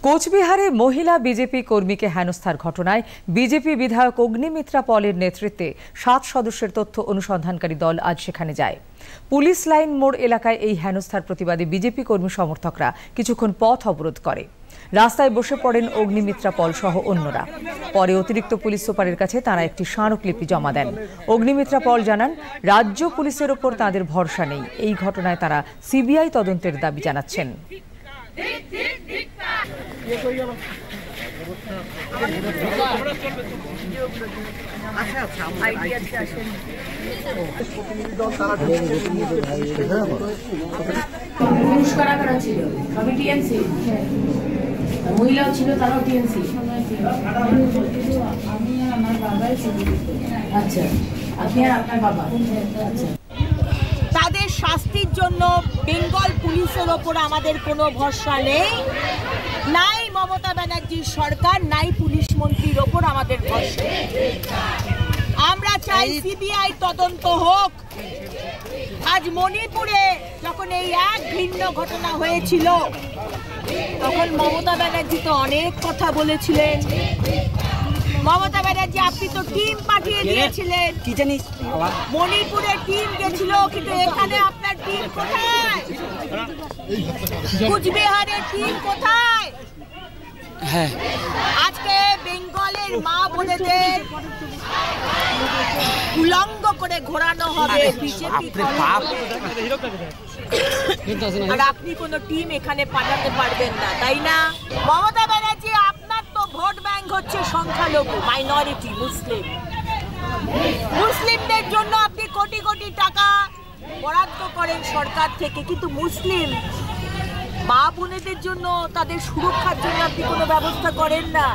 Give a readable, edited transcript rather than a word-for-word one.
কোচবিহারে মহিলা বিজেপি কর্মীকে হেনস্থার ঘটনায় বিজেপি বিধায়ক অগ্নিমিত্রা পলের নেতৃত্বে 7 সদস্যের তথ্য অনুসন্ধানকারী দল আজ সেখানে যায়। পুলিশ লাইন মোড় এলাকায় এই হেনস্থার প্রতিবাদে বিজেপি কর্মী সমর্থকরা কিছুক্ষণ পথ অবরোধ করে। রাস্তায় বসে পড়েন অগ্নিমিত্রা পল সহ অন্যরা। পরে অতিরিক্ত পুলিশ সুপারের কাছে তারা একটি স্মারকলিপি জমা দেন। অগ্নিমিত্রা পল জানান, রাজ্য পুলিশের ওপর তাদের ভরসা নেই। এই ঘটনায় তারা সিবিআই তদন্তের দাবি জানাচ্ছেন। মহিলাও ছিল, তারাও টিএমসি। আমি আর আমার বাবাই ছিল। আচ্ছা, আপনি আর আপনার বাবা। আচ্ছা, তাদের শাস্তির জন্য বেঙ্গল পুলিশের ওপর আমাদের কোনো ভরসা নেই, নাই মমতা ব্যানার্জির সরকার, নাই পুলিশ মন্ত্রীর ওপর আমাদের ভরসা। আমরা চাই সিবিআই তদন্ত হোক। আজ মণিপুরে যখন এই এক ভিন্ন ঘটনা হয়েছিল, তখন মমতা ব্যানার্জি তো অনেক কথা বলেছিলেন। মমতা ব্যানার্জি, আপনি তো টিম পাঠিয়ে দিয়েছিলেন, কি জানিস মণিপুরে টিম গেছিল, কিন্তু এখানে আপনার টিম কোথায়? কুচবিহারের টিম কোথায়? আজকে বেঙ্গলের মা বোনেদের উলঙ্গ করে ঘোরানো হবে বিজেপি, আর আপনি কোনো টিম এখানে পাঠাতে পারবেন না, তাই না? মমতা ব্যানার্জি, আপনার তো ভোট ব্যাংক হচ্ছে সংখ্যালঘু, মাইনরিটি, মুসলিমদের জন্য আপনি কোটি কোটি টাকা বরাদ্দ করেন সরকার থেকে, কিন্তু মুসলিম মা বোনেদের জন্য, তাদের সুরক্ষার জন্য আপনি কোনো ব্যবস্থা করেন না।